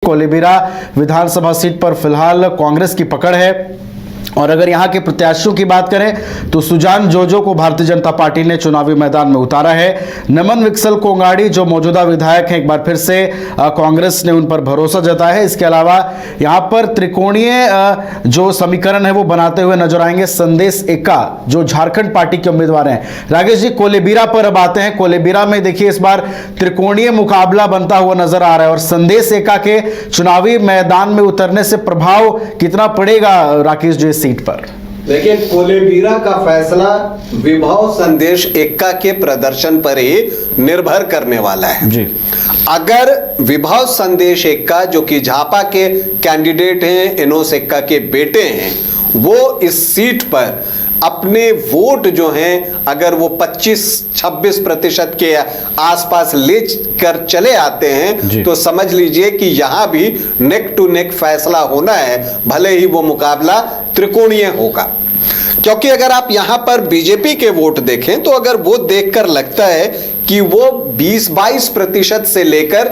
कोलेबिरा विधानसभा seat पर फिलहाल कांग्रेस की पकड़ है। और अगर यहां के प्रत्याशियों की बात करें तो सुजान जोजो को भारतीय जनता पार्टी ने चुनावी मैदान में उतारा है। नमन विकसल कोंगाड़ी जो मौजूदा विधायक हैं, एक बार फिर से कांग्रेस ने उन पर भरोसा जताया है। इसके अलावा यहां पर त्रिकोणीय जो समीकरण है वो बनाते हुए नजर आएंगे संदेश एक्का जो झारखंड पार्टी के उम्मीदवार हैं। राकेश जी, कोलेबिरा पर अब आते हैं। कोलेबिरा में देखिए इस बार त्रिकोणीय मुकाबला बनता हुआ नजर आ रहा है और संदेश एक्का के चुनावी मैदान में उतरने से प्रभाव कितना पड़ेगा राकेश जी सीट पर? देखिए, कोलेबिरा का फैसला विभव संदेश एक्का के प्रदर्शन पर ही निर्भर करने वाला है जी। अगर विभव संदेश एक्का जो कि झापा के कैंडिडेट हैं, एनोस एक्का के बेटे हैं, वो इस सीट पर अपने वोट जो हैं अगर वो 25-26% के आसपास ले कर चले आते हैं तो समझ लीजिए कि यहां भी नेक टू नेक फैसला होना है, भले ही वो मुकाबला त्रिकोणीय होगा। क्योंकि अगर आप यहां पर बीजेपी के वोट देखें तो अगर वो देखकर लगता है कि वो 20-22% से लेकर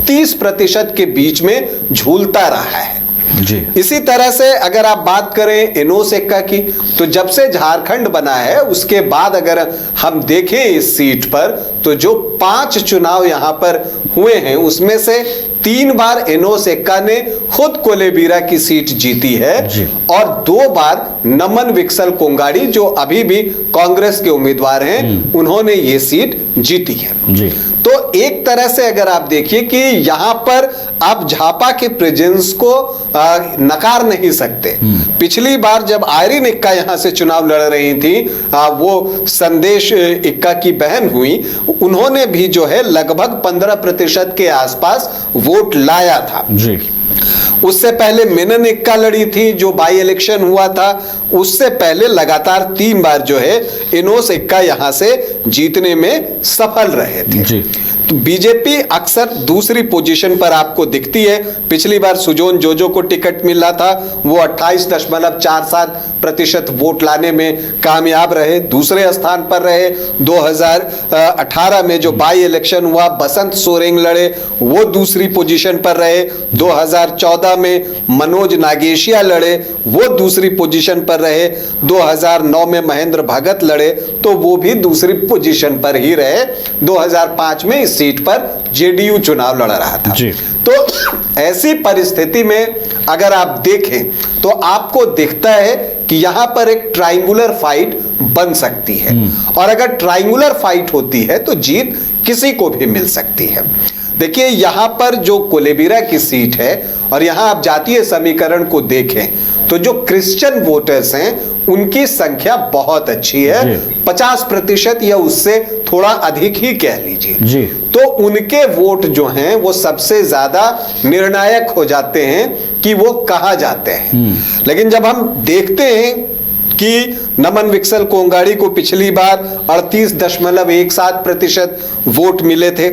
30% के बीच में झूलता रहा है जी। इसी तरह से अगर आप बात करें एनोस एक्का की, तो जब से झारखंड बना है उसके बाद अगर हम देखें इस सीट पर तो जो 5 चुनाव यहां पर हुए हैं उसमें से 3 बार एनोस एक्का ने खुद कोलेबिरा की सीट जीती है और 2 बार नमन विकसल कोंगाड़ी जो अभी भी कांग्रेस के उम्मीदवार हैं उन्होंने ये सीट जीती है जी। तो एक तरह से अगर आप देखिए कि यहां पर आप झापा के प्रेजेंस को नकार नहीं सकते। पिछली बार जब आयरिन एक्का यहां से चुनाव लड़ रही थी, वो संदेश एक्का की बहन हुई, उन्होंने भी जो है लगभग 15% के आसपास वोट लाया था जी। उससे पहले मेनन एक्का लड़ी थी जो बाई इलेक्शन हुआ था, उससे पहले लगातार 3 बार जो है एनोस एक्का यहां से जीतने में सफल रहे थे जी। तो बीजेपी अक्सर दूसरी पोजीशन पर आपको दिखती है। पिछली बार सुजोन जोजो को टिकट मिला था, वो 28.47% वोट लाने में कामयाब रहे, दूसरे स्थान पर रहे। 2018 में जो बाई इलेक्शन हुआ बसंत सोरेंग लड़े, वो दूसरी पोजीशन पर रहे। 2014 में मनोज नागेशिया लड़े, वो दूसरी पोजीशन पर रहे। 2009 में महेंद्र भगत लड़े तो वो भी दूसरी पोजीशन पर ही रहे। 2005 में इस सीट पर जेडीयू चुनाव लड़ रहा था जी। तो ऐसी परिस्थिति में अगर आप देखें तो आपको दिखता है कि यहां पर एक ट्रायंगुलर फाइट बन सकती है और अगर ट्रायंगुलर फाइट होती है तो जीत किसी को भी मिल सकती है। देखिए, यहां पर जो कोलेबिरा की सीट है और यहां आप जातीय समीकरण को देखें तो जो क्रिश्चियन वोटर्स हैं उनकी संख्या बहुत अच्छी है, 50% या उससे थोड़ा अधिक ही कह लीजिए। तो उनके वोट जो हैं वो सबसे ज्यादा निर्णायक हो जाते हैं कि वो कहां जाते हैं। लेकिन जब हम देखते हैं कि नमन विकसल कोंगाड़ी को पिछली बार 38.17% वोट मिले थे,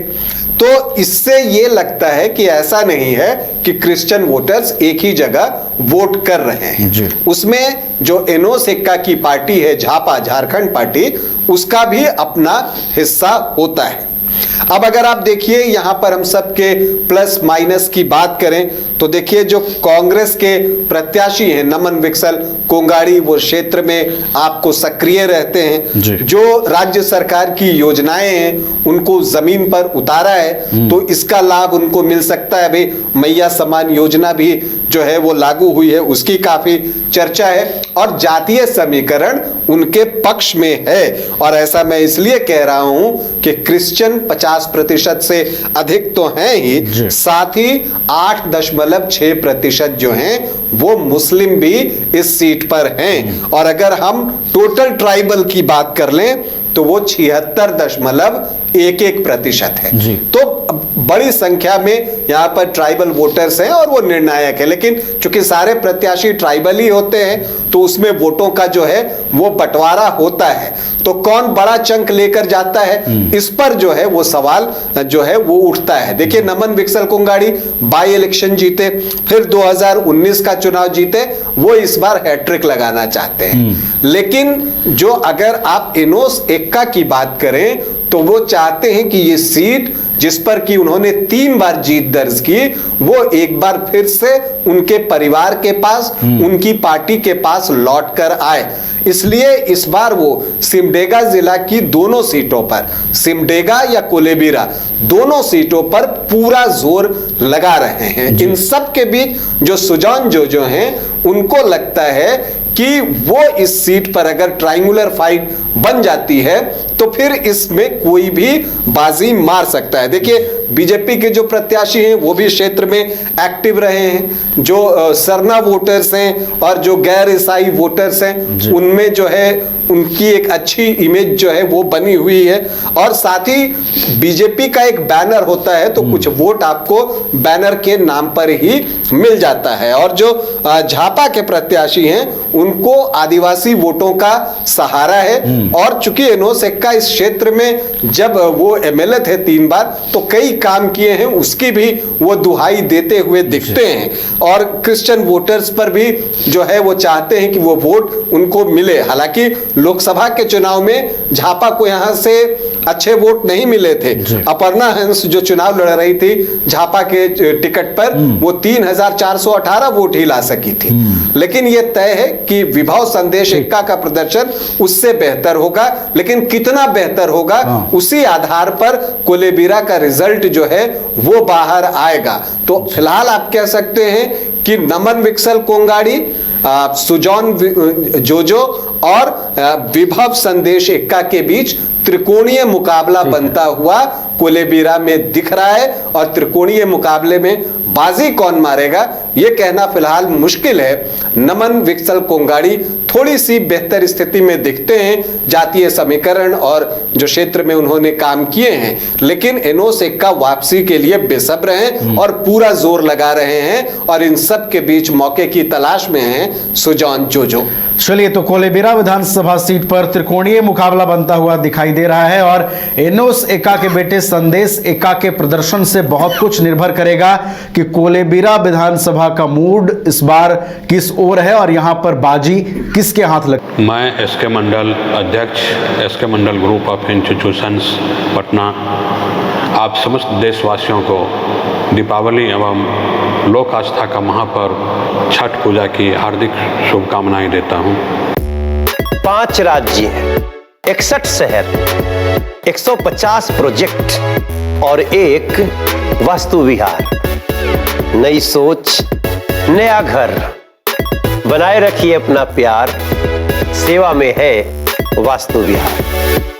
तो इससे ये लगता है कि ऐसा नहीं है कि क्रिश्चियन वोटर्स एक ही जगह वोट कर रहे हैं। उसमें जो एनोस एक्का की पार्टी है झापा झारखंड पार्टी, उसका भी अपना हिस्सा होता है। अब अगर आप देखिए यहां पर हम सबके प्लस माइनस की बात करें तो देखिए जो कांग्रेस के प्रत्याशी हैं नमन विकसल कोंगाड़ी, वो क्षेत्र में आपको सक्रिय रहते हैं। जो राज्य सरकार की योजनाएं हैं उनको जमीन पर उतारा है तो इसका लाभ उनको मिल सकता है। अभी मैया समान योजना भी जो है वो लागू हुई है, उसकी काफी चर्चा है और जातीय समीकरण उनके पक्ष में है। और ऐसा मैं इसलिए कह रहा हूं कि क्रिश्चियन 50% से अधिक तो हैं ही, साथ ही 8.6% जो हैं वो मुस्लिम भी इस सीट पर हैं। और अगर हम टोटल ट्राइबल की बात कर लें तो वो 76.11% है। तो बड़ी संख्या में यहां पर ट्राइबल वोटर्स हैं और वो निर्णायक है। लेकिन चूंकि सारे प्रत्याशी ट्राइबल ही होते हैं तो उसमें वोटों का जो है वो बंटवारा होता है, तो कौन बड़ा चंक लेकर जाता है इस पर जो है वो सवाल जो है वो उठता है। देखिए, नमन विकसल कोंगाड़ी बाई इलेक्शन जीते, फिर 2019 का चुनाव जीते, वो इस बार हैट्रिक लगाना चाहते हैं। लेकिन जो अगर आप एनोस एक्का की बात करें तो वो चाहते हैं कि ये सीट जिस पर कि उन्होंने 3 बार जीत दर्ज की, वो एक बार फिर से उनके परिवार के पास, उनकी पार्टी के पास लौट कर आए। इसलिए इस बार वो सिमडेगा जिला की दोनों सीटों पर, सिमडेगा या कोलेबिरा, दोनों सीटों पर पूरा जोर लगा रहे हैं। इन सब के बीच जो सुजान जोजो हैं, उनको लगता है कि वो इस सीट पर अगर ट्रायंगुलर फाइट बन जाती है तो फिर इसमें कोई भी बाजी मार सकता है। देखिए, बीजेपी के जो प्रत्याशी हैं वो भी क्षेत्र में एक्टिव रहे हैं। जो सरना वोटर्स हैं और जो गैर ईसाई वोटर्स हैं, उनमें जो है उनकी एक अच्छी इमेज जो है वो बनी हुई है। और साथ ही बीजेपी का एक बैनर होता है तो कुछ वोट आपको बैनर के नाम पर ही मिल जाता है। और जो झापा के प्रत्याशी हैं, उनको आदिवासी वोटों का सहारा है। और चूंकि एनोस एक्का इस क्षेत्र में जब वो एमएलए थे 3 बार, तो कई काम किए हैं, उसकी भी वो दुहाई देते हुए दिखते हैं। और क्रिश्चियन वोटर्स पर भी जो है वो चाहते हैं कि वो वोट उनको मिले। हालांकि लोकसभा के चुनाव में झापा को यहां से अच्छे वोट नहीं मिले थे। अपर्णा हंस जो चुनाव लड़ रही थी झापा के टिकट पर, वो 3418 वोट ही ला सकी थी। लेकिन यह तय है कि विभव संदेश एक्का का प्रदर्शन उससे बेहतर होगा। लेकिन कितना बेहतर होगा, उसी आधार पर कोलेबिरा का रिजल्ट जो है वो बाहर आएगा। तो फिलहाल आप कह सकते हैं कि नमन विक्सल कोंगाड़ी, सुजान जोजो और विभव संदेश एक्का के बीच त्रिकोणीय मुकाबला बनता हुआ कोलेबिरा में दिख रहा है। और त्रिकोणीय मुकाबले में बाजी कौन मारेगा, यह कहना फिलहाल मुश्किल है। नमन विक्सल कोंगाड़ी थोड़ी सी बेहतर स्थिति में दिखते हैं, जातीय समीकरण और जो क्षेत्र में उन्होंने काम किए हैं। लेकिन एनोस एक्का वापसी के लिए बेसब्र हैं और पूरा जोर लगा रहे हैं। और इन सब के बीच मौके की तलाश में हैं सुजान जोजो। चलिए, तो कोलेबिरा विधानसभा सीट पर त्रिकोणीय मुकाबला बनता हुआ दिखाई दे रहा है। और एनोस एक्का के बेटे संदेश एक्का के प्रदर्शन से बहुत कुछ निर्भर करेगा कि कोलेबिरा विधानसभा का मूड इस बार किस ओर है और यहां पर बाजी किसके हाथ लग। मैं एसके मंडल अध्यक्ष, SK Mandal group of institutions Patna, आप समस्त देशवासियों को दीपावली एवं लोक आस्था का महापर्व छठ पूजा की हार्दिक शुभकामनाएं देता हूं। 5 राज्य, 61 शहर, 150 प्रोजेक्ट और एक वास्तु विहार। नई सोच, नया घर, बनाए रखिए अपना प्यार, सेवा में है वास्तु विहार।